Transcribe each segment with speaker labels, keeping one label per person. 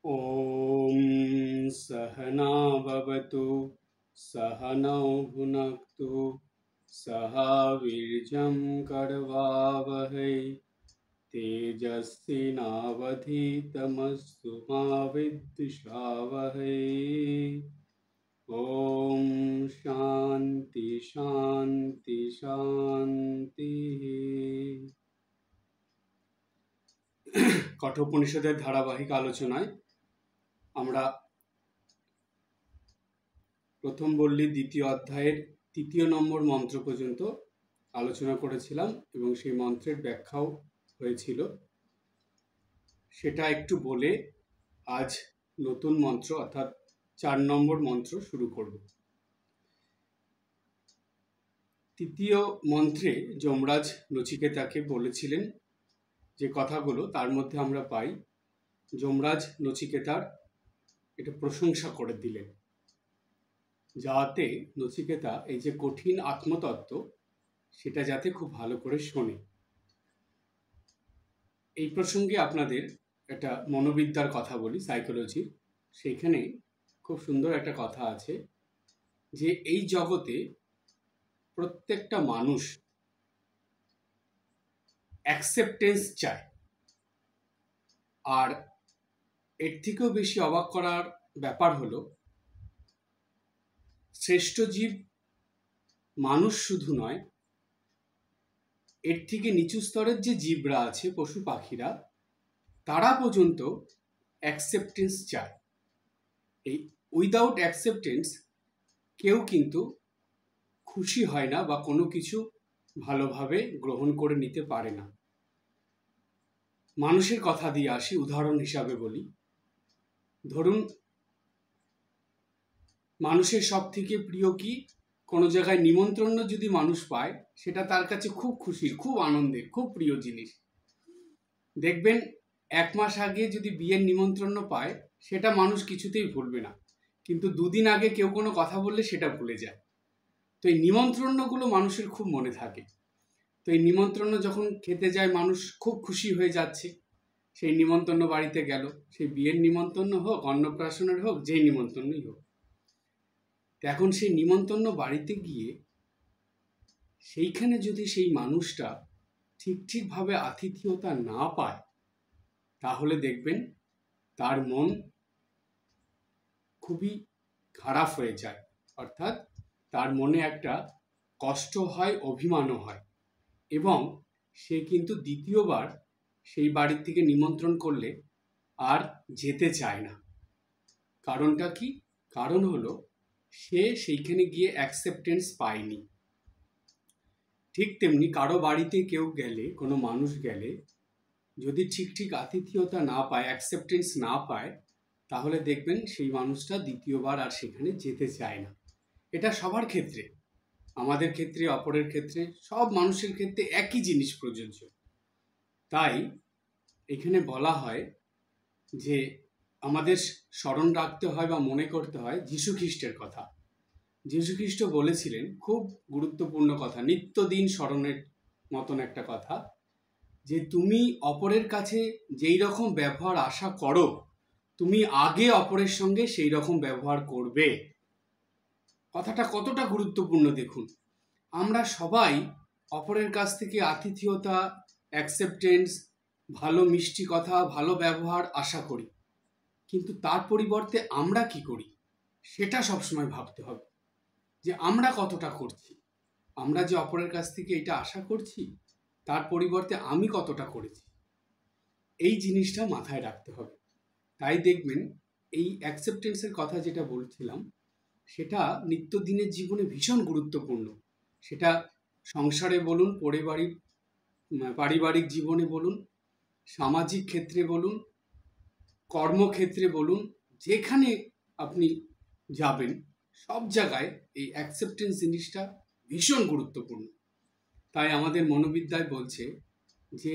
Speaker 1: ॐ सहना भवतु सहनौ भुनक्तु सह वीर्यं करवावहै तेजस्विनावधीतमस्तु मा विद्विषावहै। ॐ शान्ति शान्ति शान्तिः। কঠোপনিষদের ধারাবাহিক আলোচনায় আমরা প্রথম বল্লী দ্বিতীয় অধ্যায়ের ৩য় নম্বর মন্ত্র পর্যন্ত আলোচনা করেছিলাম এবং সেই মন্ত্রের ব্যাখ্যাও হয়েছিল। সেটা একটু বলে আজ নতুন মন্ত্র অর্থাৎ ৪ নম্বর মন্ত্র শুরু করব। তৃতীয় মন্ত্রে যমরাজ নচিকেতাকে বলেছিলেন যে কথাগুলো, তার মধ্যে আমরা পাই যমরাজ নচিকেতার এটা প্রশংসা করে দিলেন, যাতে নচিকেতা এই যে কঠিন আত্মতত্ত্ব সেটা যাতে খুব ভালো করে শোনে। এই প্রসঙ্গে আপনাদের একটা মনোবিদ্যার কথা বলি, সাইকোলজির। সেইখানে খুব সুন্দর একটা কথা আছে যে এই জগতে প্রত্যেকটা মানুষ অ্যাকসেপ্টেন্স চায়, আর এর থেকেও বেশি অবাক করার ব্যাপার হলো শ্রেষ্ঠ জীব মানুষ শুধু নয়, এর থেকে নিচু স্তরের যে জীবরা আছে, পশু পাখিরা, তারা পর্যন্ত অ্যাকসেপ্টেন্স চায়। এই উইদাউট অ্যাকসেপ্টেন্স কেউ কিন্তু খুশি হয় না বা কোনো কিছু ভালোভাবে গ্রহণ করে নিতে পারে না। মানুষের কথা দিয়ে আসি, উদাহরণ হিসাবে বলি। ধরুন, মানুষের সব থেকে প্রিয় কি? কোনো জায়গায় নিমন্ত্রণ যদি মানুষ পায়, সেটা তার কাছে খুব খুশির, খুব আনন্দের, খুব প্রিয় জিনিস। দেখবেন 1 মাস আগে যদি বিয়ের নিমন্ত্রণ পায়, সেটা মানুষ কিছুতেই ভুলবে না, কিন্তু 2 দিন আগে কেউ কোনো কথা বললে সেটা ভুলে যায়। তো এই নিমন্ত্রণগুলো মানুষের খুব মনে থাকে। তো এই নিমন্ত্রণ যখন খেতে যায়, মানুষ খুব খুশি হয়ে যাচ্ছে। সেই নিমন্ত্রণ বাড়িতে গেল, সেই বিয়ের নিমন্ত্রণ হোক, অন্নপ্রাশনের হোক, যেই নিমন্ত্রণই হোক। এখন সেই নিমন্ত্রণ বাড়িতে গিয়ে সেইখানে যদি সেই মানুষটা ঠিকভাবে আতিথেয়তা না পায়, তাহলে দেখবেন তার মন খুবই খারাপ হয়ে যায়। অর্থাৎ তার মনে একটা কষ্ট হয়, অভিমানও হয়, এবং সে কিন্তু দ্বিতীয়বার সেই বাড়ির থেকে নিমন্ত্রণ করলে আর যেতে চায় না। কারণটা কি? কারণ হলো সে সেইখানে গিয়ে অ্যাকসেপ্টেন্স পায়নি। ঠিক তেমনি কারো বাড়িতে কেউ গেলে, কোনো মানুষ গেলে যদি ঠিক আতিথেয়তা না পায়, অ্যাকসেপ্টেন্স না পায়, তাহলে দেখবেন সেই মানুষটা দ্বিতীয়বার আর সেখানে যেতে চায় না। এটা সবার ক্ষেত্রে, আমাদের ক্ষেত্রে, অপরের ক্ষেত্রে, সব মানুষের ক্ষেত্রে একই জিনিস প্রযোজ্য। তাই এখানে বলা হয় যে আমাদের স্মরণ রাখতে হয় বা মনে করতে হয় যীশু খ্রিস্টের কথা। যীশু খ্রিস্ট বলেছিলেন খুব গুরুত্বপূর্ণ কথা, নিত্যদিন স্মরণের মতন একটা কথা, যে তুমি অপরের কাছে যেই রকম ব্যবহার আশা করো, তুমি আগে অপরের সঙ্গে সেই রকম ব্যবহার করবে। কথাটা কতটা গুরুত্বপূর্ণ দেখুন। আমরা সবাই অপরের কাছ থেকে আতিথেয়তা, অ্যাকসেপ্টেন্স, ভালো মিষ্টি কথা, ভালো ব্যবহার আশা করি, কিন্তু তার পরিবর্তে আমরা কি করি সেটা সবসময় ভাবতে হবে, যে আমরা কতটা করছি। আমরা যে অপরের কাছ থেকে এটা আশা করছি, তার পরিবর্তে আমি কতটা করেছি, এই জিনিসটা মাথায় রাখতে হবে। তাই দেখবেন এই অ্যাকসেপ্টেন্সের কথা যেটা বলছিলাম, সেটা নিত্যদিনের জীবনে ভীষণ গুরুত্বপূর্ণ। সেটা সংসারে বলুন, পারিবারিক জীবনে বলুন, সামাজিক ক্ষেত্রে বলুন, কর্মক্ষেত্রে বলুন, যেখানে আপনি যাবেন সব জায়গায় এই অ্যাকসেপ্টেন্স জিনিসটা ভীষণ গুরুত্বপূর্ণ। তাই আমাদের মনোবিদ্যায় বলছে যে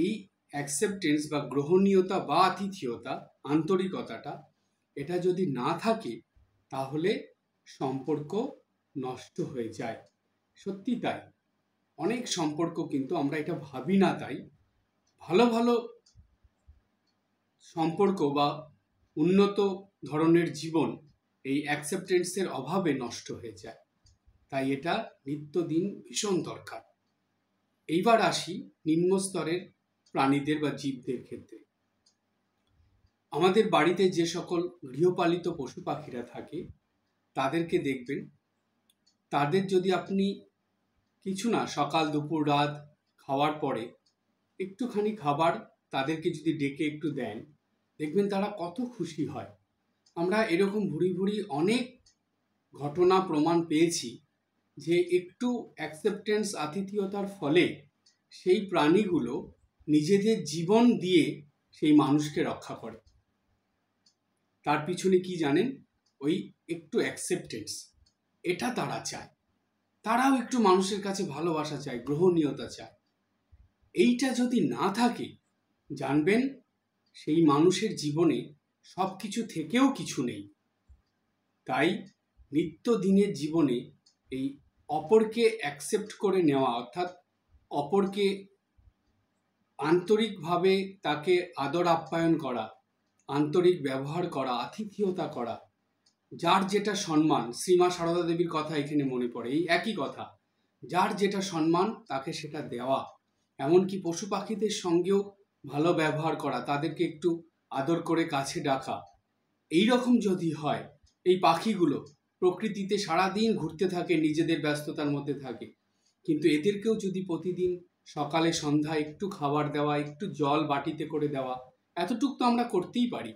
Speaker 1: এই অ্যাকসেপ্টেন্স বা গ্রহণীয়তা বা আতিথেয়তা, আন্তরিকতাটা, এটা যদি না থাকে তাহলে সম্পর্ক নষ্ট হয়ে যায়। সত্যি তাই, অনেক সম্পর্ক কিন্তু আমরা এটা ভাবি না, তাই ভালো ভালো সম্পর্ক বা উন্নত ধরনের জীবন এই অ্যাকসেপ্টেন্সের অভাবে নষ্ট হয়ে যায়। তাই এটা নিত্যদিন ভীষণ দরকার। এইবার আসি নিম্ন স্তরের প্রাণীদের বা জীবদের ক্ষেত্রে। আমাদের বাড়িতে যে সকল গৃহপালিত পশু পাখিরা থাকে তাদেরকে দেখবেন, তাদের যদি আপনি কিছু না সকাল দুপুর রাত খাওয়ার পরে একটুখানি খাবার তাদেরকে যদি ডেকে একটু দেন, দেখবেন তারা কত খুশি হয়। আমরা এরকম ভুরি ভুরি অনেক ঘটনা প্রমাণ পেয়েছি যে একটু অ্যাকসেপ্টেন্স আতিথেয়তার ফলে সেই প্রাণীগুলো নিজেদের জীবন দিয়ে সেই মানুষকে রক্ষা করে। তার পিছনে কি জানেন? ওই একটু অ্যাকসেপ্টেন্স, এটা তারা চায়। তারাও একটু মানুষের কাছে ভালোবাসা চায়, গ্রহণীয়তা চায়। এইটা যদি না থাকে, জানবেন সেই মানুষের জীবনে সব কিছু থেকেও কিছু নেই। তাই নিত্যদিনের জীবনে এই অপরকে অ্যাকসেপ্ট করে নেওয়া, অর্থাৎ অপরকে আন্তরিকভাবে তাকে আদর আপ্যায়ন করা, আন্তরিক ব্যবহার করা, আতিথেয়তা করা, যার যেটা সম্মান, শ্রীমা সারদা দেবীর কথা এখানে মনে পড়ে, এই একই কথা, যার যেটা সম্মান তাকে সেটা দেওয়া। এমনকি পশু পাখিদের সঙ্গেও ভালো ব্যবহার করা, তাদেরকে একটু আদর করে কাছে ডাকা। এই রকম যদি হয়, এই পাখিগুলো প্রকৃতিতে সারাদিন ঘুরতে থাকে, নিজেদের ব্যস্ততার মধ্যে থাকে, কিন্তু এদেরকেও যদি প্রতিদিন সকালে সন্ধ্যায় একটু খাবার দেওয়া, একটু জল বাটিতে করে দেওয়া, এতটুক তো আমরা করতেই পারি।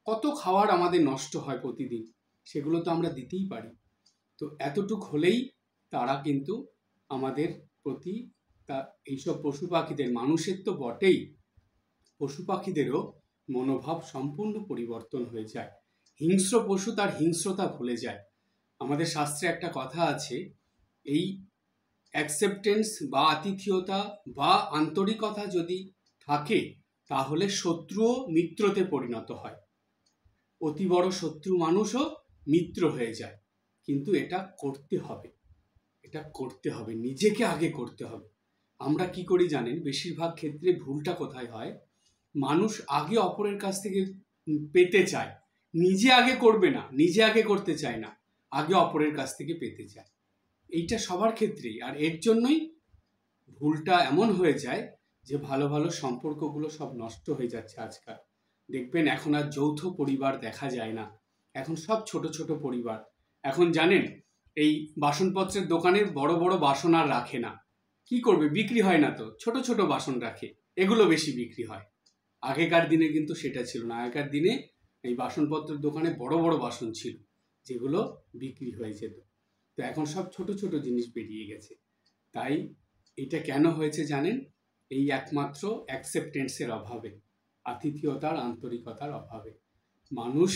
Speaker 1: কত খাবার আমাদের নষ্ট হয় প্রতিদিন, সেগুলো তো আমরা দিতেই পারি। তো এতটুক হলেই তারা কিন্তু আমাদের প্রতি, তা এইসব পশু পাখিদের, মানুষের তো বটেই, পশু পাখিদেরও মনোভাব সম্পূর্ণ পরিবর্তন হয়ে যায়। হিংস্র পশু তার হিংস্রতা ভুলে যায়। আমাদের শাস্ত্রে একটা কথা আছে, এই অ্যাকসেপ্টেন্স বা আতিথেয়তা বা আন্তরিকতা যদি থাকে, তাহলে শত্রুও মিত্রতে পরিণত হয়। অতি বড় শত্রু মানুষও মিত্র হয়ে যায়। কিন্তু এটা করতে হবে, এটা করতে হবে, নিজেকে আগে করতে হবে। আমরা কি করি জানেন? বেশিরভাগ ক্ষেত্রে ভুলটা কোথায় হয়? মানুষ আগে অপরের কাছ থেকে পেতে চায়, নিজে আগে করবে না, নিজে আগে করতে চায় না, আগে অপরের কাছ থেকে পেতে চায়। এইটা সবার ক্ষেত্রেই। আর এর জন্যই ভুলটা এমন হয়ে যায় যে ভালো ভালো সম্পর্কগুলো সব নষ্ট হয়ে যাচ্ছে আজকাল। দেখবেন এখন আর যৌথ পরিবার দেখা যায় না, এখন সব ছোট ছোট পরিবার। এখন জানেন, এই বাসনপত্রের দোকানের বড় বড় বাসন আর রাখে না। কি করবে? বিক্রি হয় না তো, ছোট ছোট বাসন রাখে, এগুলো বেশি বিক্রি হয়। আগেকার দিনে কিন্তু সেটা ছিল না। আগেকার দিনে এই বাসনপত্রের দোকানে বড় বড় বাসন ছিল, যেগুলো বিক্রি হয়ে যেত। তো এখন সব ছোট ছোট জিনিস বেরিয়ে গেছে। তাই এটা কেন হয়েছে জানেন? এই একমাত্র অ্যাকসেপ্টেন্সের অভাবে, আতিথেয়তার, আন্তরিকতার অভাবে। মানুষ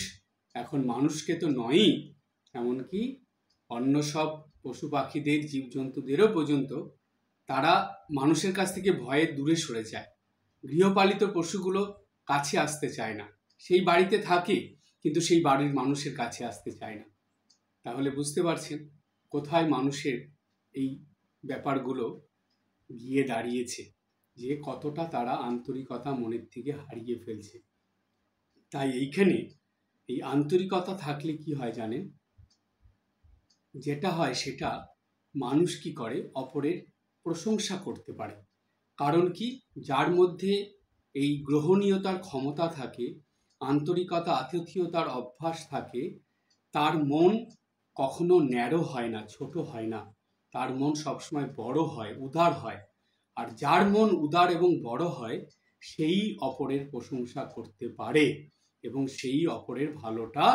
Speaker 1: এখন মানুষকে তো নয়ই, এমনকি অন্য সব পশু পাখিদের, জীবজন্তুদেরও পর্যন্ত তারা মানুষের কাছ থেকে ভয়ে দূরে সরে যায়। গৃহপালিত পশুগুলো কাছে আসতে চায় না, সেই বাড়িতে থাকে কিন্তু সেই বাড়ির মানুষের কাছে আসতে চায় না। তাহলে বুঝতে পারছেন কোথায় মানুষের এই ব্যাপারগুলো গিয়ে দাঁড়িয়েছে, যে কতটা তারা আন্তরিকতা মনের থেকে হারিয়ে ফেলছে। তাই এইখানে এই আন্তরিকতা থাকলে কি হয় জানেন? যেটা হয় সেটা, মানুষ কি করে? অপরের প্রশংসা করতে পারে। কারণ কি? যার মধ্যে এই গ্রহণীয়তার ক্ষমতা থাকে, আন্তরিকতা আতিথেয়তার অভ্যাস থাকে, তার মন কখনো ন্যারো হয় না, ছোট হয় না। তার মন সবসময় বড় হয়, উদার হয়। আর যার মন উদার এবং বড় হয়, সেই অপরের প্রশংসা করতে পারে এবং সেই অপরের ভালোটা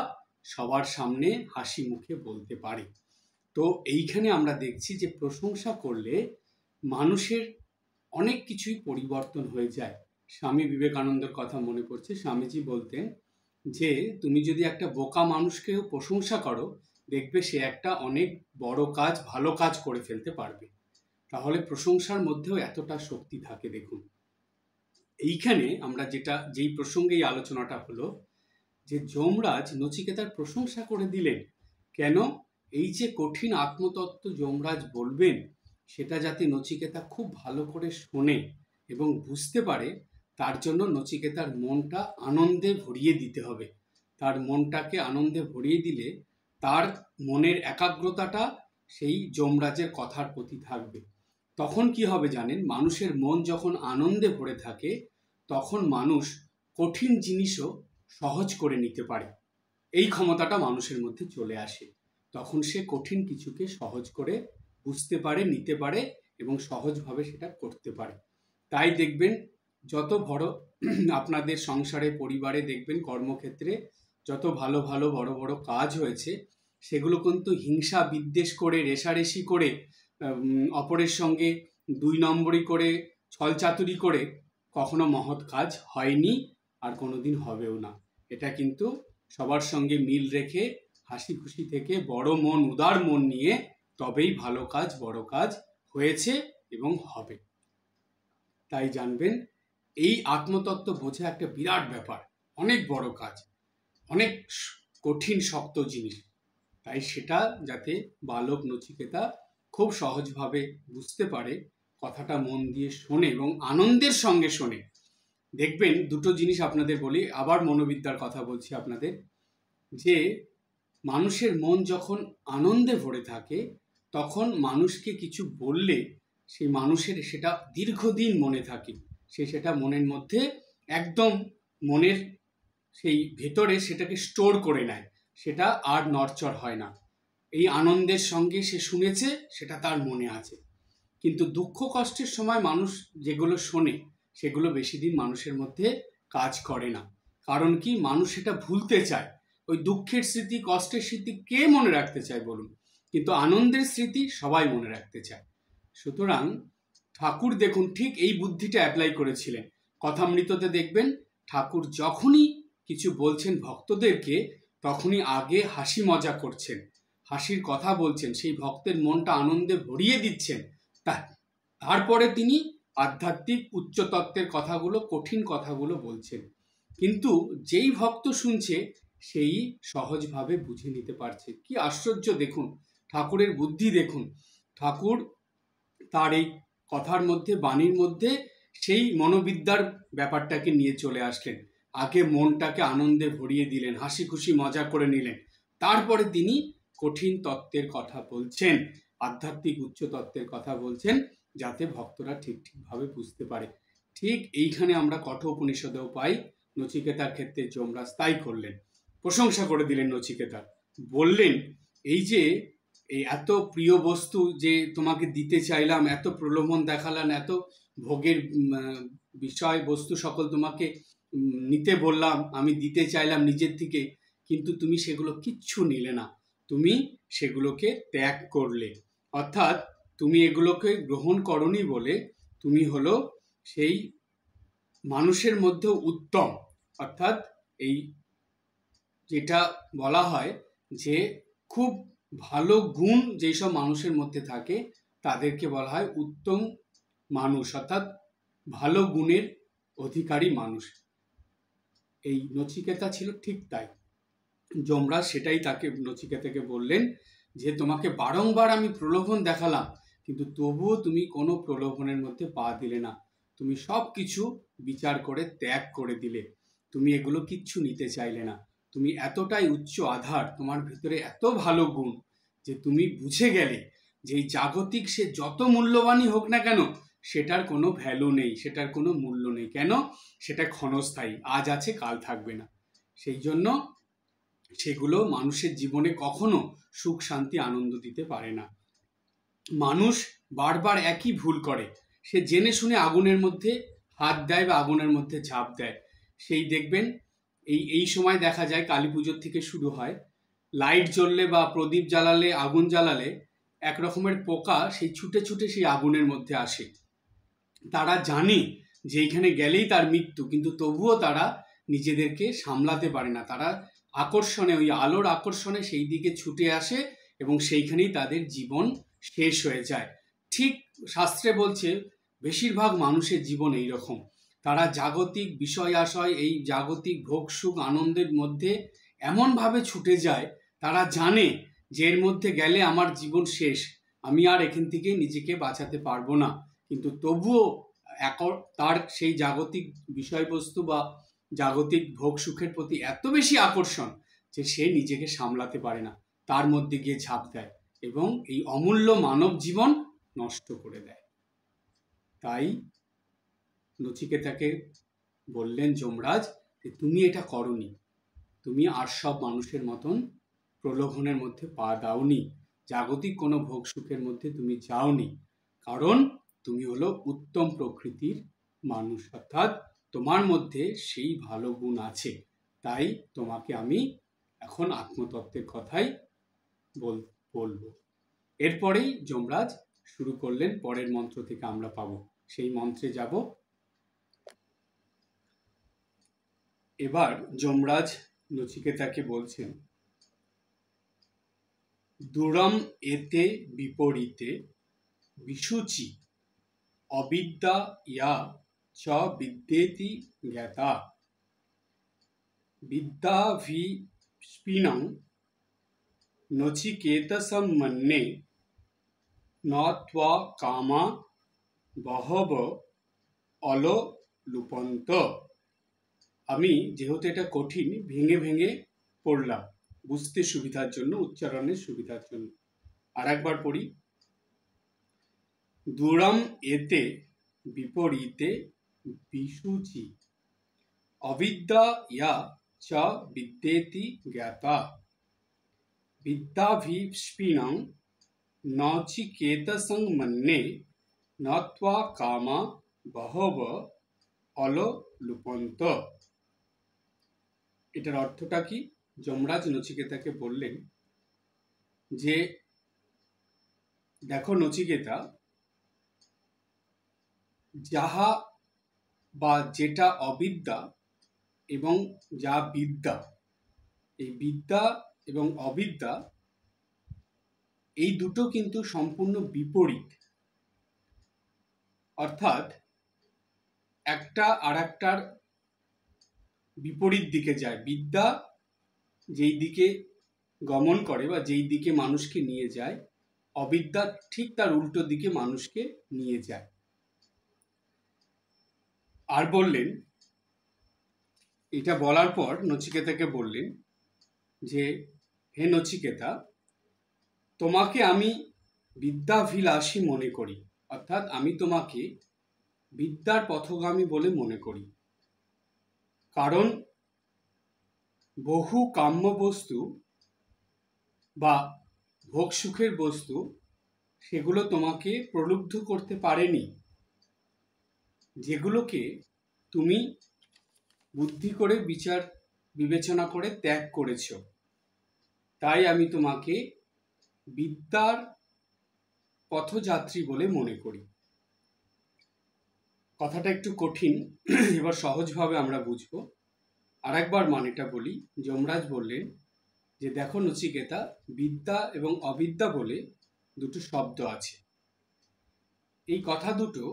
Speaker 1: সবার সামনে হাসি মুখে বলতে পারে। তো এইখানে আমরা দেখছি যে প্রশংসা করলে মানুষের অনেক কিছুই পরিবর্তন হয়ে যায়। স্বামী বিবেকানন্দের কথা মনে পড়ছে। স্বামীজি বলতেন যে তুমি যদি একটা বোকা মানুষকেও প্রশংসা করো, দেখবে সে একটা অনেক বড় কাজ, ভালো কাজ করে ফেলতে পারবে। তাহলে প্রশংসার মধ্যেও এতটা শক্তি থাকে। দেখুন, এইখানে আমরা যেই প্রসঙ্গে এই আলোচনাটা হলো, যে যমরাজ নচিকেতার প্রশংসা করে দিলেন কেন? এই যে কঠিন আত্মতত্ত্ব যমরাজ বলবেন, সেটা যাতে নচিকেতা খুব ভালো করে শোনে এবং বুঝতে পারে, তার জন্য নচিকেতার মনটা আনন্দে ভরিয়ে দিতে হবে। তার মনটাকে আনন্দে ভরিয়ে দিলে তার মনের একাগ্রতাটা সেই যমরাজের কথার প্রতি থাকবে। তখন কি হবে জানেন, মানুষের মন যখন আনন্দে ভরে থাকে তখন মানুষ কঠিন জিনিসও সহজ করে নিতে পারে। এই ক্ষমতাটা মানুষের মধ্যে চলে আসে। তখন সে কঠিন কিছুকে সহজ করে বুঝতে পারে, নিতে পারে এবং সহজভাবে সেটা করতে পারে। তাই দেখবেন যত বড় আপনাদের সংসারে, পরিবারে দেখবেন কর্মক্ষেত্রে যত ভালো ভালো বড় বড় কাজ হয়েছে সেগুলো কিন্তু হিংসা বিদ্বেষ করে, রেষারেষি করে, অপরের সঙ্গে 2 নম্বরি করে, ছলচাতুরি করে কখনো মহৎ কাজ হয়নি আর কোনোদিন হবেও না। এটা কিন্তু সবার সঙ্গে মিল রেখে হাসি খুশি থেকে বড় মন, উদার মন নিয়ে তবেই ভালো কাজ, বড় কাজ হয়েছে এবং হবে। তাই জানবেন এই আত্মতত্ত্ব বোঝা একটা বিরাট ব্যাপার, অনেক বড় কাজ, অনেক কঠিন শক্ত জিনিস। তাই সেটা যাতে বালক নচিকেতা খুব সহজভাবে বুঝতে পারে, কথাটা মন দিয়ে শোনে এবং আনন্দের সঙ্গে শোনে। দেখবেন দুটো জিনিস আপনাদের বলি, আবার মনোবিদ্যার কথা বলছি আপনাদের, যে মানুষের মন যখন আনন্দে ভরে থাকে তখন মানুষকে কিছু বললে সেই মানুষের সেটা দীর্ঘদিন মনে থাকে। সে সেটা মনের মধ্যে একদম মনের সেই ভেতরে সেটাকে স্টোর করে নেয়, সেটা আর নড়চড় হয় না। এই আনন্দের সঙ্গে সে শুনেছে, সেটা তার মনে আছে। কিন্তু দুঃখ কষ্টের সময় মানুষ যেগুলো শোনে সেগুলো বেশি দিন মানুষের মধ্যে কাজ করে না। কারণ কি, মানুষ সেটা ভুলতে চায়। ওই দুঃখের স্মৃতি, কষ্টের স্মৃতি কে মনে রাখতে চায় বলুন? কিন্তু আনন্দের স্মৃতি সবাই মনে রাখতে চায়। সুতরাং ঠাকুর দেখুন ঠিক এই বুদ্ধিটা অ্যাপ্লাই করেছিলেন। কথামৃততে দেখবেন ঠাকুর যখনই কিছু বলছেন ভক্তদেরকে তখনই আগে হাসি মজা করছেন, হাসির কথা বলছেন, সেই ভক্তের মনটা আনন্দে ভরিয়ে দিচ্ছেন। তারপরে তিনি আধ্যাত্মিক উচ্চতত্ত্বের কথাগুলো, কঠিন কথাগুলো বলছেন। কিন্তু যেই ভক্ত শুনছে সেই সহজভাবে বুঝে নিতে পারছে। কি আশ্চর্য দেখুন, ঠাকুরের বুদ্ধি দেখুন। ঠাকুর তার এই কথার মধ্যে, বাণীর মধ্যে সেই মনোবিদ্যার ব্যাপারটাকে নিয়ে চলে আসলেন। আগে মনটাকে আনন্দে ভরিয়ে দিলেন, হাসি খুশি মজা করে নিলেন, তারপরে তিনি কঠিন তত্ত্বের কথা বলছেন, আধ্যাত্মিক উচ্চ তত্ত্বের কথা বলছেন, যাতে ভক্তরা ঠিকভাবে বুঝতে পারে। ঠিক এইখানে আমরা কঠোপনিষদেও পাই। নচিকেতার ক্ষেত্রে যমরাজ তাই করলেন, প্রশংসা করে দিলেন নচিকেতার। বললেন, এই যে এই এত প্রিয় বস্তু যে তোমাকে দিতে চাইলাম, এত প্রলোভন দেখালাম, এত ভোগের বিষয় বস্তু সকল তোমাকে নিতে বললাম, আমি দিতে চাইলাম নিজের থেকে, কিন্তু তুমি সেগুলো কিচ্ছু নিলে না, তুমি সেগুলোকে ত্যাগ করলে। অর্থাৎ তুমি এগুলোকে গ্রহণ করনি বলে তুমি হলো সেই মানুষের মধ্যে উত্তম, অর্থাৎ এই যেটা বলা হয় যে খুব ভালো গুণ যেসব মানুষের মধ্যে থাকে তাদেরকে বলা হয় উত্তম মানুষ, অর্থাৎ ভালো গুণের অধিকারী মানুষ। এই নচিকেতা ছিল ঠিক তাই। যমরাজ সেটাই তাকে, নচিকেতাকে বললেন যে তোমাকে বারংবার আমি প্রলোভন দেখালাম, কিন্তু তবুও তুমি কোনো প্রলোভনের মধ্যে পা দিলে না, তুমি সব কিছু বিচার করে ত্যাগ করে দিলে, তুমি এগুলো কিচ্ছু নিতে চাইলে না। তুমি এতটাই উচ্চ আধার, তোমার ভিতরে এত ভালো গুণ যে তুমি বুঝে গেলে যে এই জাগতিক সে যত মূল্যবানই হোক না কেন সেটার কোনো ভ্যালু নেই, সেটার কোনো মূল্য নেই। কেন? সেটা ক্ষণস্থায়ী, আজ আছে কাল থাকবে না। সেই জন্য সেগুলো মানুষের জীবনে কখনো সুখ শান্তি আনন্দ দিতে পারে না। মানুষ বারবার একই ভুল করে, সে জেনে শুনে আগুনের মধ্যে হাত দেয় বা আগুনের মধ্যে ঝাঁপ দেয়। সেই দেখবেন এই সময় দেখা যায় কালী পুজোর থেকে শুরু হয়, লাইট জ্বললে বা প্রদীপ জ্বালালে, আগুন জ্বালালে এক রকমের পোকা সেই ছুটে ছুটে সেই আগুনের মধ্যে আসে। তারা জানে যে এইখানে গেলেই তার মৃত্যু, কিন্তু তবুও তারা নিজেদেরকে সামলাতে পারে না, তারা আকর্ষণে, ওই আলোর আকর্ষণে সেই দিকে ছুটে আসে এবং সেইখানেই তাদের জীবন শেষ হয়ে যায়। ঠিক শাস্ত্রে বলছে বেশিরভাগ মানুষের জীবন এইরকম, তারা জাগতিক বিষয় আশয়, এই জাগতিক ভোগ সুখ আনন্দের মধ্যে এমনভাবে ছুটে যায়, তারা জানে যে এর মধ্যে গেলে আমার জীবন শেষ, আমি আর এখান থেকে নিজেকে বাঁচাতে পারবো না, কিন্তু তবুও তার সেই জাগতিক বিষয়বস্তু বা জাগতিক ভোগ সুখের প্রতি এত বেশি আকর্ষণ যে সে নিজেকে সামলাতে পারে না, তার মধ্যে গিয়ে ঝাঁপ দেয় এবং এই অমূল্য মানব জীবন নষ্ট করে দেয়। তাই নচিকেতাকে বললেন যমরাজ যে তুমি এটা করনি, তুমি আর সব মানুষের মতন প্রলোভনের মধ্যে পা দাওনি, জাগতিক কোনো ভোগ সুখের মধ্যে তুমি যাওনি, কারণ তুমি হলো উত্তম প্রকৃতির মানুষ, অর্থাৎ তোমার মধ্যে সেই ভালো গুণ আছে। তাই তোমাকে আমি এখন আত্মতত্ত্বের কথাই বলবো। এরপরেই যমরাজ শুরু করলেন, পরের মন্ত্র থেকে আমরা পাবো, সেই মন্ত্রে যাব। এবার যমরাজ নচিকেতাকে বলছেন, দূরম এতে বিপরীতে বিশুচি অবিদ্যা ইয়া চ বিদ্যেতি জ্ঞাতা বিদ্যাভিস্পিনং নচিকেতসম মন্যে ন ত্বা কামা বহব অললুপন্ত। আমি যেহেতু এটা কঠিন, ভেঙে ভেঙে পড়লাম বুঝতে সুবিধার জন্য, উচ্চারণের সুবিধার জন্য। আর একবার পড়ি। দূরম এতে বিপরীতে বিশুচি অবিদ্যা ইয়া চ বিদ্যেতি জ্ঞাতা বিদ্যাভিস্পিনং নচিকেতসং মন্যে ন ত্বা কামা বহব অললুপন্ত। এটার অর্থটা কি? যমরাজ নচিকেতাকে বললেন যে দেখো নচিকেতা, যাহা বা যেটা অবিদ্যা এবং যা বিদ্যা, এই বিদ্যা এবং অবিদ্যা এই দুটো কিন্তু সম্পূর্ণ বিপরীত, অর্থাৎ একটা আর একটার বিপরীত দিকে যায়। বিদ্যা যেই দিকে গমন করে বা যেই দিকে মানুষকে নিয়ে যায়, অবিদ্যা ঠিক তার উল্টো দিকে মানুষকে নিয়ে যায়। আর বললেন, এটা বলার পর নচিকেতাকে বললেন যে হে নচিকেতা, তোমাকে আমি বিদ্যাভিলাষী মনে করি, অর্থাৎ আমি তোমাকে বিদ্যার পথগামী বলে মনে করি, কারণ বহু কাম্য বস্তু বা ভোগ সুখের বস্তু সেগুলো তোমাকে প্রলুব্ধ করতে পারেনি, যেগুলোকে তুমি বুদ্ধি করে বিচার বিবেচনা করে ত্যাগ করেছ। তাই আমি তোমাকে বিদ্যার পথযাত্রী বলে মনে করি। কথাটা একটু কঠিন, এবার সহজভাবে আমরা বুঝবো। আর একবার মানেটা বলি। যমরাজ বললেন যে দেখো নচিকেতা, বিদ্যা এবং অবিদ্যা বলে দুটো শব্দ আছে, এই কথা দুটো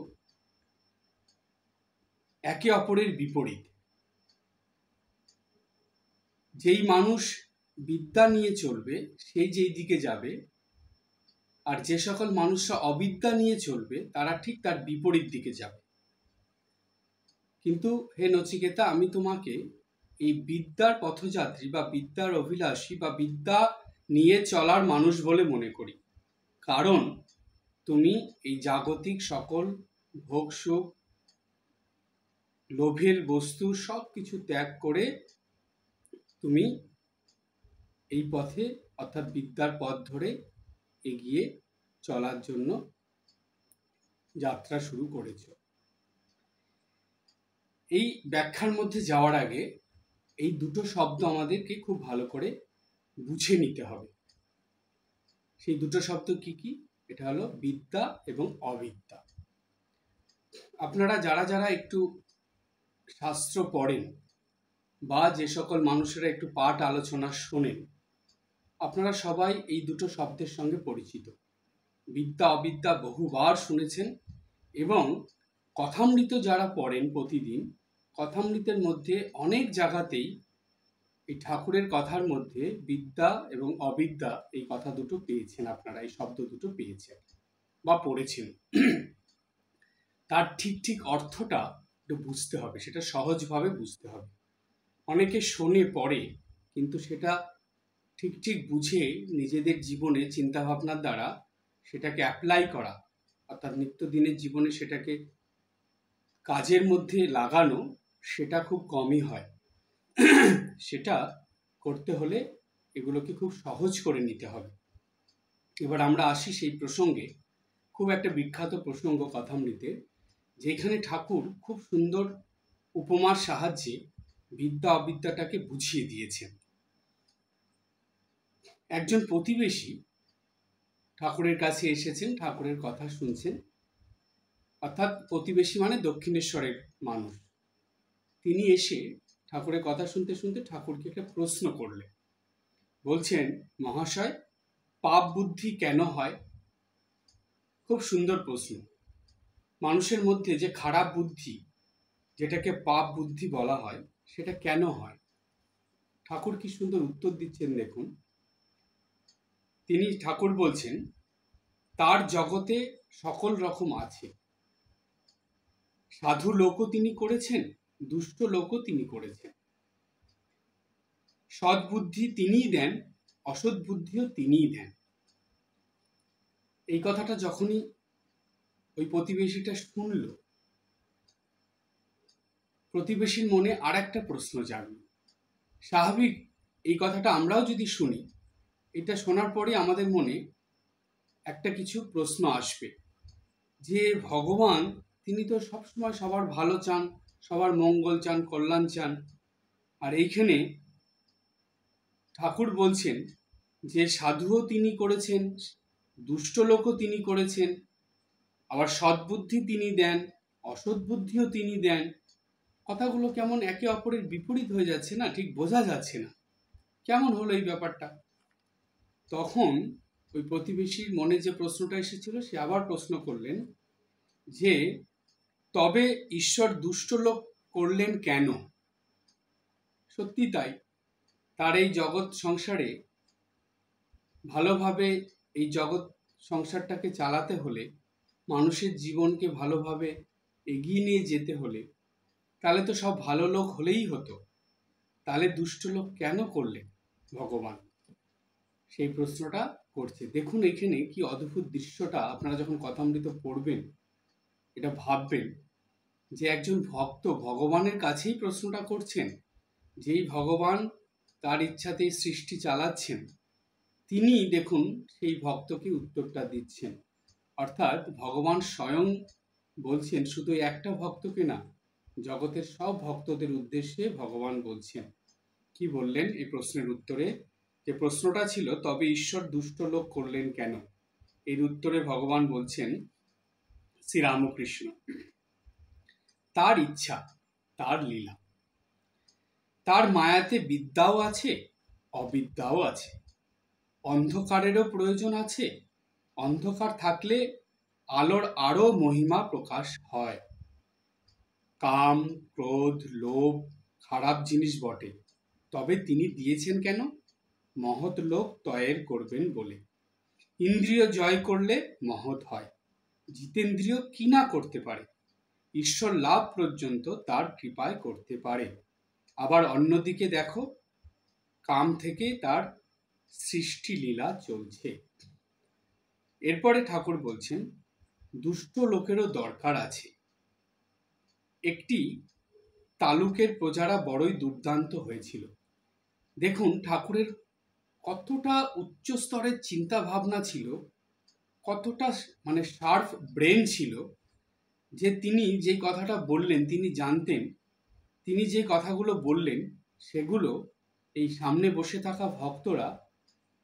Speaker 1: একে অপরের বিপরীত। যেই মানুষ বিদ্যা নিয়ে চলবে সেই যেই দিকে যাবে, আর যে সকল মানুষরা অবিদ্যা নিয়ে চলবে তারা ঠিক তার বিপরীত দিকে যাবে। কিন্তু হে নচিকেতা, আমি তোমাকে এই বিদ্যার পথযাত্রী বা বিদ্যার অভিলাষী বা বিদ্যা নিয়ে চলার মানুষ বলে মনে করি, কারণ তুমি এই জাগতিক সকল ভোগ সুখ, লোভের বস্তু সব কিছু ত্যাগ করে তুমি এই পথে অর্থাৎ বিদ্যার পথ ধরে এগিয়ে চলার জন্য যাত্রা শুরু করেছ। এই ব্যাখ্যার মধ্যে যাওয়ার আগে এই দুটো শব্দ আমাদেরকে খুব ভালো করে বুঝে নিতে হবে। সেই দুটো শব্দ কি কি? এটা হলো বিদ্যা এবং অবিদ্যা। আপনারা যারা যারা একটু শাস্ত্র পড়েন বা যে সকল মানুষেরা একটু পাঠ আলোচনা শোনেন, আপনারা সবাই এই দুটো শব্দের সঙ্গে পরিচিত। বিদ্যা অবিদ্যা বহুবার শুনেছেন, এবং কথামৃত যারা পড়েন প্রতিদিন, কথামৃতের মধ্যে অনেক জায়গাতেই এই ঠাকুরের কথার মধ্যে বিদ্যা এবং অবিদ্যা এই কথা দুটো পেয়েছেন, আপনারা এই শব্দ দুটো পেয়েছেন বা পড়েছেন। তার ঠিক ঠিক অর্থটা একটু বুঝতে হবে, সেটা সহজভাবে বুঝতে হবে। অনেকে শোনে পড়ে, কিন্তু সেটা ঠিক ঠিক বুঝে নিজেদের জীবনে চিন্তাভাবনার দ্বারা সেটাকে অ্যাপ্লাই করা, অর্থাৎ নিত্যদিনের জীবনে সেটাকে কাজের মধ্যে লাগানো, সেটা খুব কমই হয়। সেটা করতে হলে এগুলোকে খুব সহজ করে নিতে হবে। এবার আমরা আসি সেই প্রসঙ্গে, খুব একটা বিখ্যাত প্রসঙ্গ কথামৃতে, যেখানে ঠাকুর খুব সুন্দর উপমার সাহায্যে বিদ্যা অবিদ্যাটাকে বুঝিয়ে দিয়েছেন। একজন প্রতিবেশী ঠাকুরের কাছে এসেছেন, ঠাকুরের কথা শুনছেন, অর্থাৎ প্রতিবেশী মানে দক্ষিণেশ্বরের মানুষ। তিনি এসে ঠাকুরের কথা শুনতে শুনতে ঠাকুরকে একটা প্রশ্ন করলেন। বলছেন, মহাশয়, পাপ বুদ্ধি কেন হয়? খুব সুন্দর প্রশ্ন। মানুষের মধ্যে যে খারাপ বুদ্ধি, যেটাকে পাপ বুদ্ধি বলা হয়, সেটা কেন হয়? ঠাকুর কি সুন্দর উত্তর দিচ্ছেন দেখুন। ঠাকুর বলছেন, তার জগতে সকল রকম আছে। সাধু লোকও তিনি করেছেন, দুষ্ট লোকও তিনি করেছেন। সৎ বুদ্ধি তিনিই দেন, অসৎ বুদ্ধিও তিনিই দেন। এই কথাটা যখনই ওই প্রতিবেশীটা শুনল, প্রতিবেশীর মনে আর একটা প্রশ্ন জাগল। স্বাভাবিক, এই কথাটা আমরাও যদি শুনি, এটা শোনার পরে আমাদের মনে একটা কিছু প্রশ্ন আসবে, যে ভগবান তিনি তো সবসময় সবার ভালো চান, সবার মঙ্গল চান, কল্যাণ চান। আর এইখানে ঠাকুর বলছেন যে সাধুও তিনি করেছেন, দুষ্ট লোকও তিনি করেছেন, আবার সদ্বুদ্ধি তিনি দেন, অসৎ বুদ্ধিও তিনি দেন। কথাগুলো কেমন একে অপরের বিপরীত হয়ে যাচ্ছে না, ঠিক বোঝা যাচ্ছে না, কেমন হলো এই ব্যাপারটা। তখন ওই প্রতিবেশীর মনে যে প্রশ্নটা এসেছিল, সে আবার প্রশ্ন করলেন যে তবে ঈশ্বর দুষ্ট লোক করলেন কেন? সত্যি তাই, তার এই জগৎ সংসারে ভালোভাবে এই জগৎ সংসারটাকে চালাতে হলে, মানুষের জীবনকে ভালোভাবে এগিয়ে নিয়ে যেতে হলে, তাহলে তো সব ভালো লোক হলেই হতো, তাহলে দুষ্ট লোক কেন করলেন ভগবান? সেই প্রশ্নটা করছে। দেখুন এখানে কি অদ্ভুত দৃশ্যটা, আপনারা যখন কথামৃত পড়বেন এটা ভাববেন যে একজন ভক্ত ভগবানের কাছেই প্রশ্নটা করছেন, যেই ভগবান তার ইচ্ছাতেই সৃষ্টি চালাচ্ছেন, তিনি দেখুন সেই ভক্তকে উত্তরটা দিচ্ছেন। অর্থাৎ ভগবান স্বয়ং বলছেন, শুধু একটা ভক্তকে না, জগতের সব ভক্তদের উদ্দেশ্যে ভগবান বলছেন। কি বললেন এই প্রশ্নের উত্তরে? যে প্রশ্নটা ছিল, তবে ঈশ্বর দুষ্ট লোক করলেন কেন? এর উত্তরে ভগবান বলছেন, শ্রীরামকৃষ্ণ, তার ইচ্ছা, তার লীলা। তার মায়াতে বিদ্যাও আছে, অবিদ্যাও আছে। অন্ধকারেরও প্রয়োজন আছে, অন্ধকার থাকলে আলোর আরো মহিমা প্রকাশ হয়। কাম, ক্রোধ, লোভ খারাপ জিনিস বটে, তবে তিনি দিয়েছেন কেন? মহৎ লোক তয়ের করবেন বলে। ইন্দ্রিয় জয় করলে মহৎ হয়, জিতেন্দ্রিয় কি না করতে পারে? ঈশ্বর লাভ পর্যন্ত তার কৃপায় করতে পারে। আবার অন্যদিকে দেখো, কাম থেকে তার সৃষ্টি লীলা চলছে। এরপরে ঠাকুর বলছেন, দুষ্ট লোকেরও দরকার আছে। একটি তালুকের প্রজারা বড়ই দুর্দান্ত হয়েছিল। দেখুন ঠাকুরের কতটা উচ্চ স্তরের চিন্তা ভাবনা ছিল, কতটা মানে শার্প ব্রেন ছিল, যে তিনি যে কথাটা বললেন, তিনি জানতেন তিনি যে কথাগুলো বললেন সেগুলো এই সামনে বসে থাকা ভক্তরা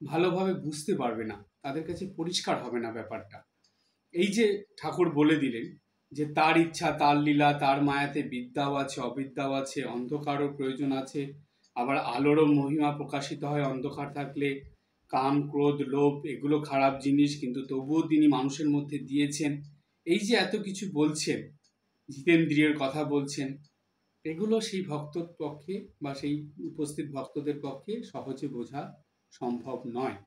Speaker 1: ভালোভাবে বুঝতে পারবে না, তাদের কাছে পরিষ্কার হবে না ব্যাপারটা। এই যে ঠাকুর বলে দিলেন যে তার ইচ্ছা, তার লীলা, তার মায়াতে বিদ্যাও আছে, অবিদ্যাও আছে, অন্ধকারও প্রয়োজন আছে, আবার আলোরও মহিমা প্রকাশিত হয় অন্ধকার থাকলে। কাম, ক্রোধ, লোভ এগুলো খারাপ জিনিস, কিন্তু তবুও তিনি মানুষের মধ্যে দিয়েছেন। এই যে এত কিছু বলছেন, জিতেন্দ্রিয়ের কথা বলছেন, এগুলো সেই ভক্তর পক্ষে বা সেই উপস্থিত ভক্তদের পক্ষে সহজে বোঝা সম্ভব নয়।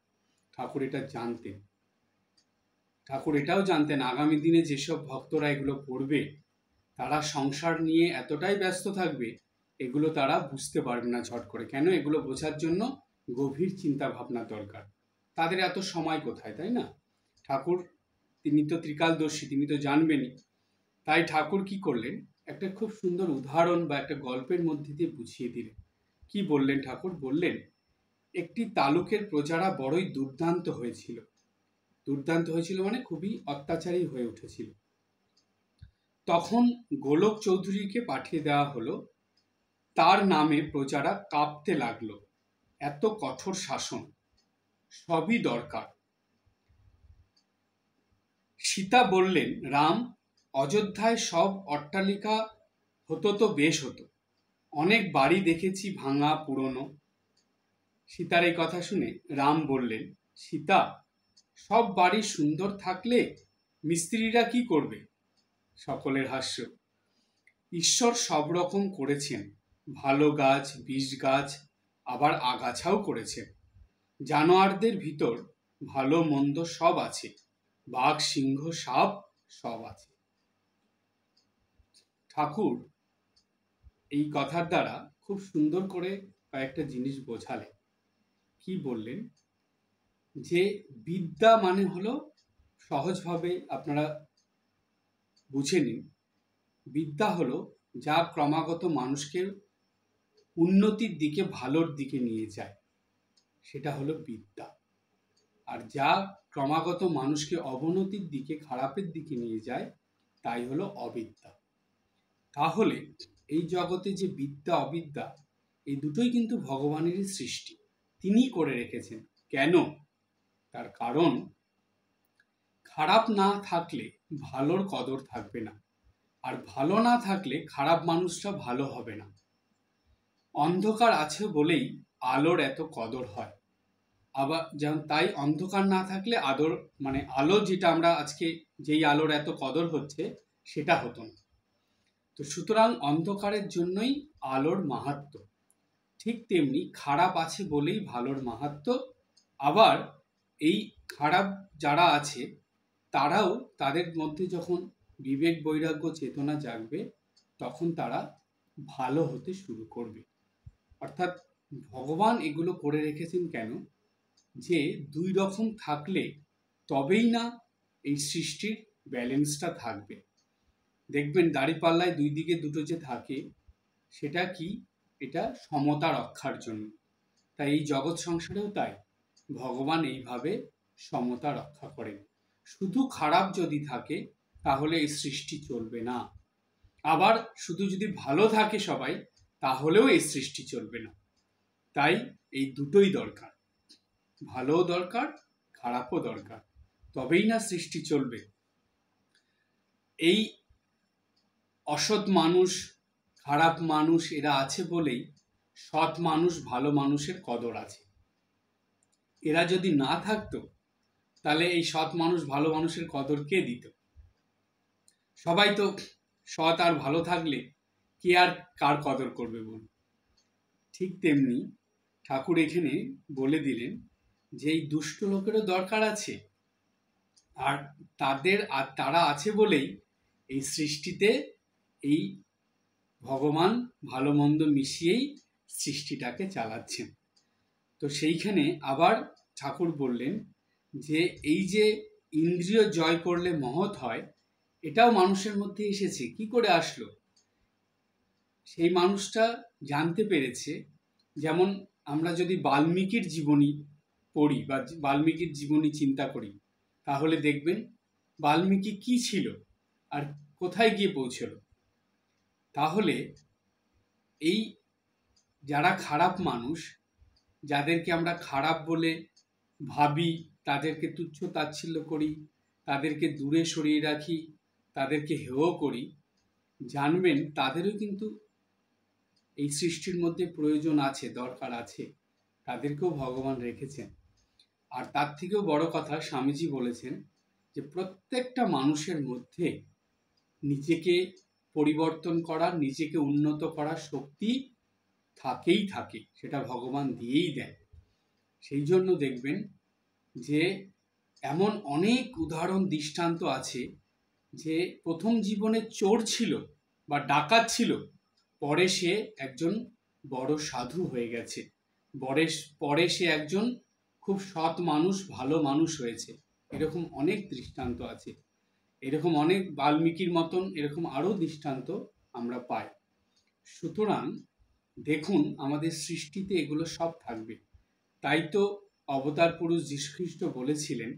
Speaker 1: ঠাকুর এটা জানতেন। ঠাকুর এটাও জানতেন, আগামী দিনে যেসব ভক্তরা এগুলো পড়বে, তারা সংসার নিয়ে এতটাই ব্যস্ত থাকবে এগুলো তারা বুঝতে পারবে না ঝট করে। কেন? এগুলো বোঝার জন্য গভীর চিন্তা ভাবনা দরকার। তাদের এত সময় কোথায়, তাই না? ঠাকুর তিনি তো ত্রিকালদর্শী, তিনি তো জানবেনই। তাই ঠাকুর কি করলেন, একটা খুব সুন্দর উদাহরণ বা একটা গল্পের মধ্যে দিয়ে বুঝিয়ে দিলেন। কি বললেন ঠাকুর? বললেন, একটি তালুকের প্রজারা বড়ই দুর্দান্ত হয়েছিল। দুর্দান্ত হয়েছিল মানে খুবই অত্যাচারী হয়ে উঠেছিল। তখন গোলক চৌধুরীকে পাঠিয়ে দেওয়া হলো। তার নামে প্রজারা কাঁপতে লাগলো। এত কঠোর শাসন, সবই দরকার। সীতা বললেন, রাম, অযোধ্যায় সব অট্টালিকা হতো তো বেশ হতো। অনেক বাড়ি দেখেছি ভাঙা পুরনো। সীতার এই কথা শুনে রাম বললেন, সীতা, সব বাড়ি সুন্দর থাকলে মিস্ত্রিরা কি করবে? সকলের হাস্য। ঈশ্বর সব রকম করেছেন, ভালো গাছ, বিষ গাছ, আবার আগাছাও করেছেন। জানোয়ারদের ভিতর ভালো মন্দ সব আছে, বাঘ, সিংহ, সাপ সব আছে। ঠাকুর এই কথার দ্বারা খুব সুন্দর করে কয়েকটা জিনিস বোঝালেন। কি বললেন? যে বিদ্যা মানে হলো, সহজভাবে আপনারা বুঝে নিন, বিদ্যা হলো যা ক্রমাগত মানুষকে উন্নতির দিকে, ভালোর দিকে নিয়ে যায়, সেটা হলো বিদ্যা। আর যা ক্রমাগত মানুষকে অবনতির দিকে, খারাপের দিকে নিয়ে যায়, তাই হলো অবিদ্যা। তাহলে এই জগতে যে বিদ্যা অবিদ্যা, এই দুটোই কিন্তু ভগবানেরই সৃষ্টি, তিনিই করে রেখেছেন। কেন? তার কারণ, খারাপ না থাকলে ভালোর কদর থাকবে না, আর ভালো না থাকলে খারাপ মানুষরা ভালো হবে না। অন্ধকার আছে বলেই আলোর এত কদর হয়। আবার যেমন তাই অন্ধকার না থাকলে আদর মানে আলো, যেটা আমরা আজকে যেই আলোর এত কদর হচ্ছে, সেটা হতো না। তো সুতরাং অন্ধকারের জন্যই আলোর মাহাত্ম্য। ঠিক তেমনি খারাপ আছে বলেই ভালোর মাহাত্ম্য। আবার এই খারাপ যারা আছে তারাও, তাদের মধ্যে যখন বিবেক, বৈরাগ্য, চেতনা জাগবে, তখন তারা ভালো হতে শুরু করবে। অর্থাৎ ভগবান এগুলো করে রেখেছেন কেন? যে দুই রকম থাকলে তবেই না এই সৃষ্টির ব্যালেন্সটা থাকবে। দেখবেন দাঁড়িপাল্লায় দুই দিকে দুটো যে থাকে, সেটা কি? এটা সমতা রক্ষার জন্য। তাই এই জগৎ সংসারেও তাই ভগবান এইভাবে সমতা রক্ষা করেন। শুধু খারাপ যদি থাকে তাহলে এই সৃষ্টি চলবে না। আবার শুধু যদি ভালো থাকে সবাই, তাহলেও এই সৃষ্টি চলবে না। তাই এই দুটোই দরকার, ভালোও দরকার, খারাপও দরকার, তবেই না সৃষ্টি চলবে। এই অসৎ মানুষ, খারাপ মানুষ এরা আছে বলেই সৎ মানুষ, ভালো মানুষের কদর আছে। এরা যদি না থাকতো, তাহলে এই সৎ মানুষ, ভালো মানুষের কদর কে দিত? সবাই তো সৎ আর ভালো থাকলে কে আর কার কদর করবে বলুন? ঠিক তেমনি ঠাকুর এখানে বলে দিলেন যে এই দুষ্ট লোকেরও দরকার আছে, আর তারা আছে বলেই এই সৃষ্টিতে এই ভগবান ভালো মন্দ মিশিয়েই সৃষ্টিটাকে চালাচ্ছেন। তো সেইখানে আবার ঠাকুর বললেন যে এই যে ইন্দ্রিয় জয় করলে মহৎ হয়, এটাও মানুষের মধ্যে এসেছে। কি করে আসলো? সেই মানুষটা জানতে পেরেছে। যেমন আমরা যদি বাল্মীকির জীবনী পড়ি বা বাল্মীকির জীবনী চিন্তা করি, তাহলে দেখবেন বাল্মীকি কি ছিল আর কোথায় গিয়ে পৌঁছল। তাহলে এই যারা খারাপ মানুষ, যাদেরকে আমরা খারাপ বলে ভাবি, তাদেরকে তুচ্ছ তাচ্ছিল্য করি, তাদেরকে দূরে সরিয়ে রাখি, তাদেরকে হেয় করি, জানবেন তাদেরও কিন্তু এই সৃষ্টির মধ্যে প্রয়োজন আছে, দরকার আছে। তাদেরকেও ভগবান রেখেছেন। আর তার থেকেও বড় কথা, স্বামীজি বলেছেন যে প্রত্যেকটা মানুষের মধ্যে নিজেকে পরিবর্তন করার, নিজেকে উন্নত করার শক্তি থাকেই থাকে, সেটা ভগবান দিয়েই দেন। সেই জন্য দেখবেন যে এমন অনেক উদাহরণ, দৃষ্টান্ত আছে যে প্রথম জীবনে চোর ছিল বা ডাকাত ছিল, পরে সে একজন বড় সাধু হয়ে গেছে, পরে সে একজন খুব সৎ মানুষ, ভালো মানুষ হয়েছে। এরকম অনেক দৃষ্টান্ত আছে, এরকম অনেক বাল্মীকির মতন এরকম আরও দৃষ্টান্ত আমরা পাই। সুতরাং দেখুন, আমাদের সৃষ্টিতে এগুলো সব থাকবে। তাই তো অবতার পুরুষ যীশুখ্রিস্ট বলেছিলেন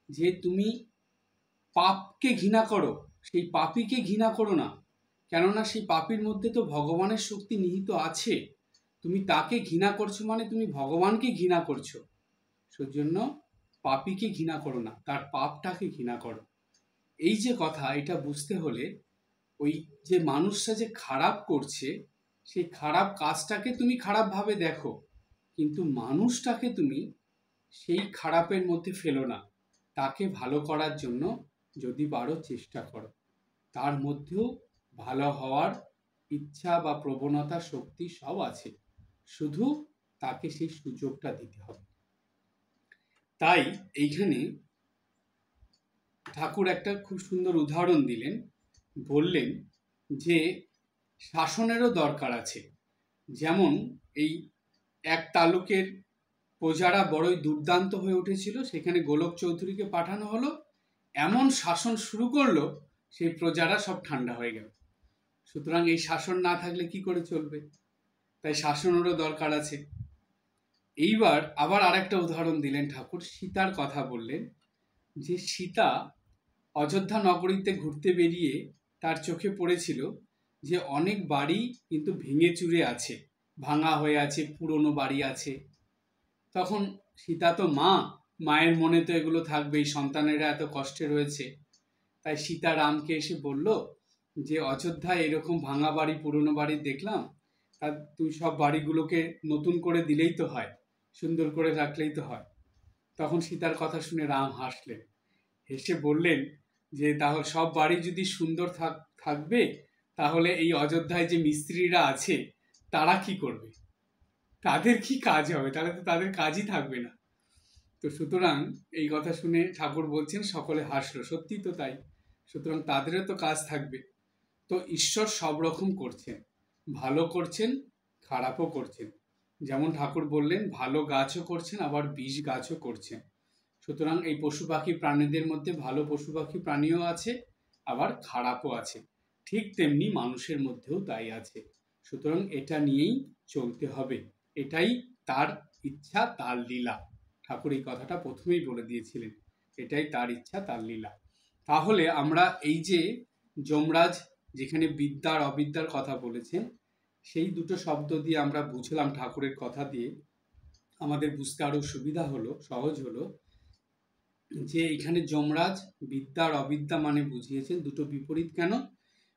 Speaker 1: যে তুমি পাপকে ঘৃণা করো, সেই পাপীকে ঘৃণা করো না, কেননা সেই পাপীর মধ্যে তো ভগবানের শক্তি নিহিত আছে। তুমি তাকে ঘৃণা করছো মানে তুমি ভগবানকে ঘৃণা করছো। সেজন্য পাপীকে ঘৃণা করো না, তার পাপটাকে ঘৃণা করো। এই যে কথা, এটা বুঝতে হলে ওই যে মানুষটা যে খারাপ করছে, সেই খারাপ কাজটাকে তুমি খারাপভাবে দেখো, কিন্তু মানুষটাকে তুমি সেই খারাপের মধ্যে ফেলো না। তাকে ভালো করার জন্য যদি পারো চেষ্টা করো। তার মধ্যেও ভালো হওয়ার ইচ্ছা বা প্রবণতা, শক্তি সব আছে, শুধু তাকে সেই সুযোগটা দিতে হবে। তাই এইখানে ঠাকুর একটা খুব সুন্দর উদাহরণ দিলেন, বললেন যে শাসনেরও দরকার আছে। যেমন এই এক তালুকের প্রজারা বড়ই দুর্দান্ত হয়ে উঠেছিল, সেখানে গোলক চৌধুরীকে পাঠানো হলো, এমন শাসন শুরু করলো সেই প্রজারা সব ঠান্ডা হয়ে গেল। সুতরাং এই শাসন না থাকলে কি করে চলবে? তাই শাসনেরও দরকার আছে। এইবার আবার আরেকটা উদাহরণ দিলেন ঠাকুর, সীতার কথা বললেন যে সীতা অযোধ্যা নগরীতে ঘুরতে বেরিয়ে তার চোখে পড়েছিল যে অনেক বাড়ি কিন্তু ভেঙে চুরে আছে, ভাঙা হয়ে আছে, পুরনো বাড়ি আছে। তখন সীতা তো মায়ের মনে তো এগুলো থাকবেই, সন্তানেরা এত কষ্টে রয়েছে। তাই সীতা রামকে এসে বলল যে অযোধ্যায় এরকম ভাঙা বাড়ি, পুরনো বাড়ি দেখলাম, তা তুই সব বাড়িগুলোকে নতুন করে দিলেই তো হয়, সুন্দর করে রাখলেই তো হয়। তখন সীতার কথা শুনে রাম হাসলেন, হেসে বললেন যে তাহলে সব বাড়ি যদি সুন্দর থাকবে, তাহলে এই অযোধ্যায় যে মিস্ত্রিরা আছে তারা কি করবে? তাদের কি কাজ হবে? তাহলে তো তাদের কাজই থাকবে না। তো সুতরাং এই কথা শুনে ঠাকুর বলছেন সকলে হাসলো, সত্যি তো তাই। সুতরাং তাদেরও তো কাজ থাকবে। তো ঈশ্বর সব রকম করছেন, ভালো করছেন, খারাপও করছেন। যেমন ঠাকুর বললেন ভালো গাছও করছেন, আবার বিষ গাছও করছেন। সুতরাং এই পশু পাখি প্রাণীদের মধ্যে ভালো পশু পাখি প্রাণীও আছে, আবার খারাপও আছে। ঠিক তেমনি মানুষের মধ্যেও তাই আছে। সুতরাং এটা নিয়েই চলতে হবে, এটাই তার ইচ্ছা, তার লীলা। ঠাকুর এই কথাটা প্রথমেই বলে দিয়েছিলেন, এটাই তার ইচ্ছা, তার লীলা। তাহলে আমরা এই যে যমরাজ যেখানে বিদ্যার অবিদ্যার কথা বলেছেন, সেই দুটো শব্দ দিয়ে আমরা বুঝলাম, ঠাকুরের কথা দিয়ে আমাদের বুঝতে আরো সুবিধা হলো, সহজ হলো যে এখানে যমরাজ বিদ্যার অবিদ্যা মানে বুঝিয়েছেন দুটো বিপরীত। কেন?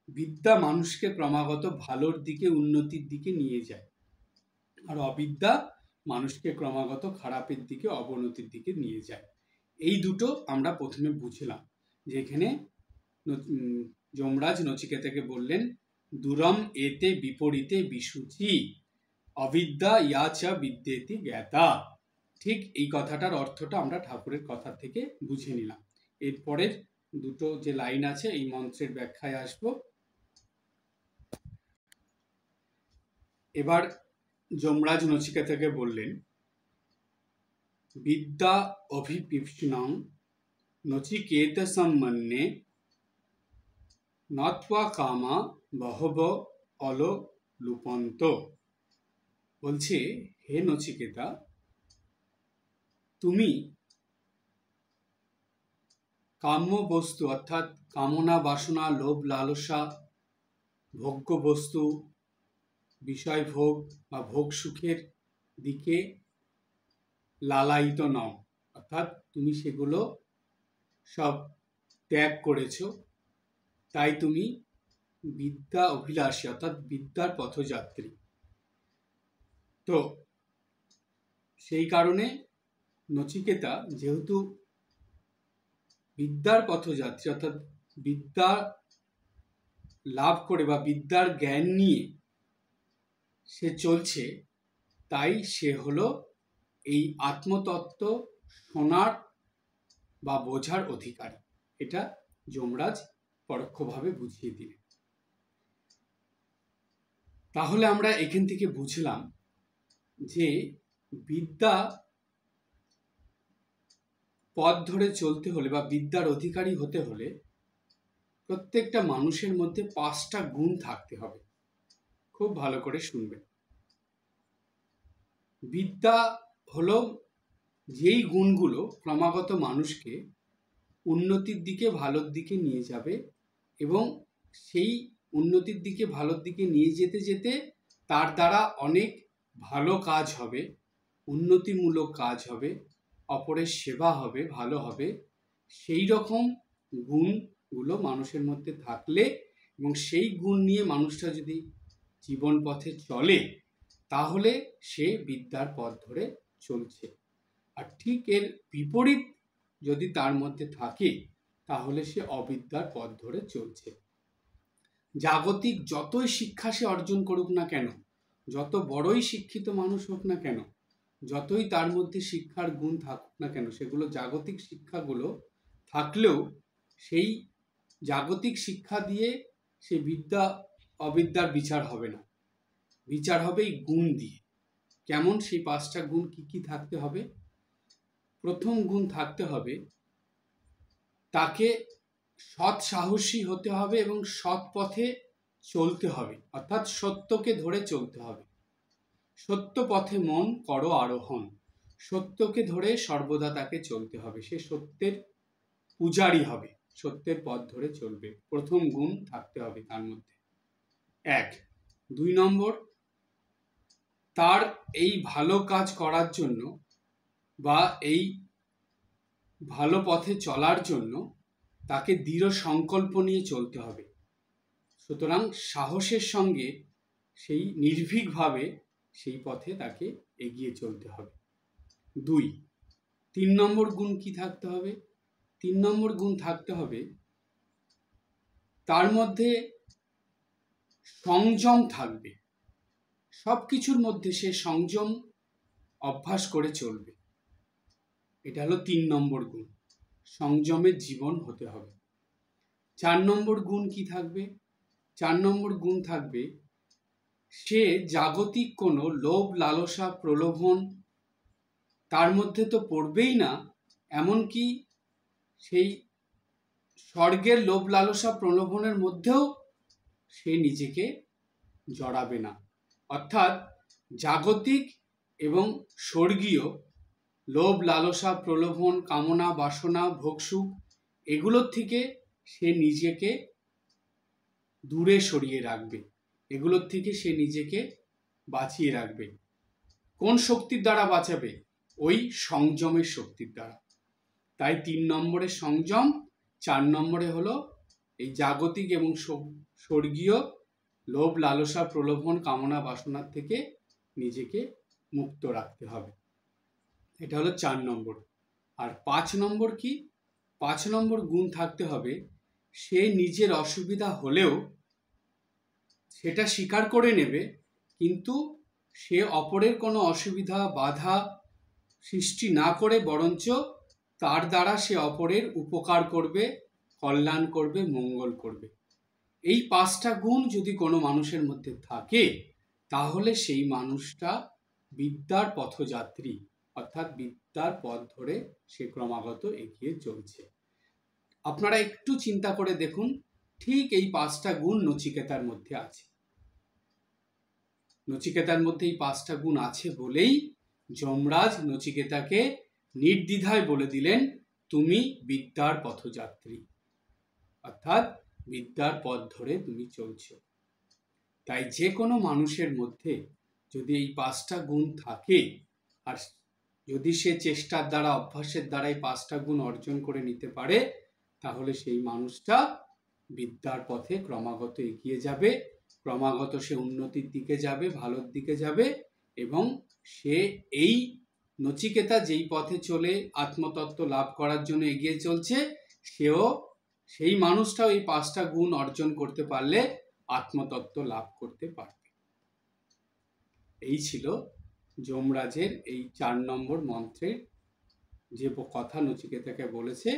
Speaker 1: বিদ্যা মানুষকে ক্রমাগত ভালোর দিকে, উন্নতির দিকে নিয়ে যায়, আর অবিদ্যা মানুষকে ক্রমাগত খারাপের দিকে, অবনতির দিকে নিয়ে যায়। এই দুটো আমরা প্রথমে বুঝলাম যে এখানে যমরাজ নচিকেতাকে বললেন দুরম এতে বিপরীতে বিশুচি অবিদ্যা ইয়াচা বিদ্যেতি জ্ঞাতা। ঠিক এই কথাটার অর্থটা আমরা ঠাকুরের কথা থেকে বুঝে নিলাম। এরপরের দুটো যে লাইন আছে এই মন্ত্রের ব্যাখ্যায় আসব। এবার যমরাজ নচিকেতাকে বললেন বিদ্যা অভিপিপ্সুনং নচিকেত সম্মন্যে নত্বা কামা বহব অল লুপন্ত। বলছে হে নচিকেতা, তুমি কাম্য বস্তু অর্থাৎ কামনা, বাসনা, লোভ, লালসা, ভোগ্য বস্তু, বিষয় ভোগ বা ভোগ সুখের দিকে লালায়িত নও, অর্থাৎ তুমি সেগুলো সব ত্যাগ করেছো। তাই তুমি বিদ্যা অভিলাষী অর্থাৎ বিদ্যার পথযাত্রী। তো সেই কারণে নচিকেতা যেহেতু বিদ্যার পথযাত্রী অর্থাৎ বিদ্যা লাভ করে বা বিদ্যার জ্ঞান নিয়ে সে চলছে, তাই সে হলো এই আত্মতত্ত্ব শোনার বা বোঝার অধিকারী। এটা যমরাজ পরোক্ষভাবে বুঝিয়ে দিলেন। তাহলে আমরা এখান থেকে বুঝলাম যে বিদ্যা পথ ধরে চলতে হলে বা বিদ্যার অধিকারী হতে হলে প্রত্যেকটা মানুষের মধ্যে 5টা গুণ থাকতে হবে। খুব ভালো করে শুনবেন। বিদ্যা হলো যেই গুণগুলো ক্রমাগত মানুষকে উন্নতির দিকে, ভালোর দিকে নিয়ে যাবে এবং সেই উন্নতির দিকে, ভালোর দিকে নিয়ে যেতে যেতে তার দ্বারা অনেক ভালো কাজ হবে, উন্নতিমূলক কাজ হবে, অপরের সেবা হবে, ভালো হবে। সেই রকম গুণগুলো মানুষের মধ্যে থাকলে এবং সেই গুণ নিয়ে মানুষটা যদি জীবন পথে চলে, তাহলে সে বিদ্যার পথ ধরে চলছে। আর ঠিক এর বিপরীত যদি তার মধ্যে থাকে, তাহলে সে অবিদ্যার পথ ধরে চলছে। জাগতিক যতই শিক্ষা সে অর্জন করুক না কেন, যত বড়ই শিক্ষিত মানুষ হোক না কেন, যতই তার মধ্যে শিক্ষার গুণ থাকুক না কেন, সেগুলো জাগতিক শিক্ষাগুলো থাকলেও সেই জাগতিক শিক্ষা দিয়ে সে বিদ্যা অবিদ্যার বিচার হবে না। বিচার হবে এই গুণ দিয়ে। কেমন? সেই 5টা গুণ কি কি থাকতে হবে? প্রথম গুণ থাকতে হবে, তাকে সৎ সাহসী হতে হবে এবং সৎ পথে চলতে হবে, অর্থাৎ সত্যকে ধরে চলতে হবে। সত্য পথে মন করো আরোহণ। সত্যকে ধরে সর্বদা তাকে চলতে হবে। সে সত্যের পূজারী হবে, সত্যের পথ ধরে চলবে। প্রথম গুণ থাকতে হবে তার মধ্যে। 1। 2 নম্বর, তার এই ভালো কাজ করার জন্য বা এই ভালো পথে চলার জন্য তাকে দৃঢ় সংকল্প নিয়ে চলতে হবে। সুতরাং সাহসের সঙ্গে সেই নির্ভীকভাবে সেই পথে তাকে এগিয়ে চলতে হবে। 2। 3 নম্বর গুণ কি থাকতে হবে? 3 নম্বর গুণ থাকতে হবে, তার মধ্যে সংযম থাকবে। সব কিছুর মধ্যে সে সংযম অভ্যাস করে চলবে। এটা হলো 3 নম্বর গুণ। সংযমের জীবন হতে হবে। 4 নম্বর গুণ কি থাকবে? 4 নম্বর গুণ থাকবে, সে জাগতিক কোনো লোভ, লালসা, প্রলোভন তার মধ্যে তো পড়বেই না, এমনকি সেই স্বর্গের লোভ, লালসা, প্রলোভনের মধ্যেও সে নিজেকে জড়াবে না। অর্থাৎ জাগতিক এবং স্বর্গীয় লোভ, লালসা, প্রলোভন, কামনা, বাসনা, ভোগসুখ এগুলোর থেকে সে নিজেকে দূরে সরিয়ে রাখবে। এগুলোর থেকে সে নিজেকে বাঁচিয়ে রাখবে। কোন শক্তির দ্বারা বাঁচাবে? ওই সংযমের শক্তির দ্বারা। তাই 3 নম্বরে সংযম, 4 নম্বরে হলো এই জাগতিক এবং স্বর্গীয় লোভ, লালসা, প্রলোভন, কামনা, বাসনার থেকে নিজেকে মুক্ত রাখতে হবে। এটা হলো 4 নম্বর। আর 5 নম্বর কি? 5 নম্বর গুণ থাকতে হবে, সে নিজের অসুবিধা হলেও সেটা স্বীকার করে নেবে, কিন্তু সে অপরের কোনো অসুবিধা, বাধা সৃষ্টি না করে বরঞ্চ তার দ্বারা সে অপরের উপকার করবে, কল্যাণ করবে, মঙ্গল করবে। এই 5টা গুণ যদি কোনো মানুষের মধ্যে থাকে, তাহলে সেই মানুষটা বিদ্যার পথযাত্রী, অর্থাৎ বিদ্যার পথ ধরে সে ক্রমাগত এগিয়ে চলছে। আপনারা একটু চিন্তা করে দেখুন, ঠিক এই 5টা গুণ নচিকেতার মধ্যে আছে। নচিকেতার মধ্যে এই 5টা গুণ আছে বলেই যমরাজ নচিকেতাকে নির্দ্বিধায় বলে দিলেন, তুমি বিদ্যার পথযাত্রী, অর্থাৎ বিদ্যার পথ ধরে তুমি চলছ। তাই যে কোনো মানুষের মধ্যে যদি এই 5টা গুণ থাকে, আর যদি সে চেষ্টার দ্বারা, অভ্যাসের দ্বারা এই 5টা গুণ অর্জন করে নিতে পারে, তাহলে সেই মানুষটা বিদ্যার পথে ক্রমাগত এগিয়ে যাবে, ক্রমাগত সে উন্নতির দিকে যাবে, ভালোর দিকে যাবে, এবং সে এই নচিকেতা যেই পথে চলে আত্মতত্ত্ব লাভ করার জন্য এগিয়ে চলছে, সেই মানুষটাও এই 5টা গুণ অর্জন করতে পারলে আত্মতত্ত্ব লাভ করতে পারবে। এই ছিল যমরাজের এই 4 নম্বর মন্ত্রের যে কথা নচিকেতাকে বলেছে,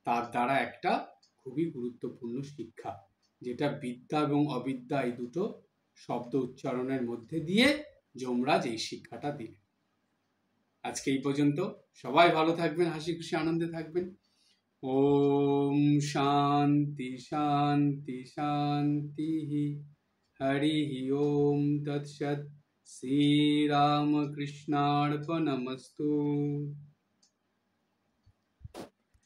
Speaker 1: তার দ্বারা একটা খুবই গুরুত্বপূর্ণ শিক্ষা, যেটা বিদ্যা এবং অবিদ্যা এই দুটো শব্দ উচ্চারণের মধ্যে দিয়ে যমরাজ এই শিক্ষাটা দিলেন। আজকে এই পর্যন্ত। সবাই ভালো থাকবেন, হাসি খুশি আনন্দে থাকবেন। ওম শান্তি শান্তি শান্তি। হরি ওম তৎসৎ। শ্রীরামকৃষ্ণার্পণমস্তু।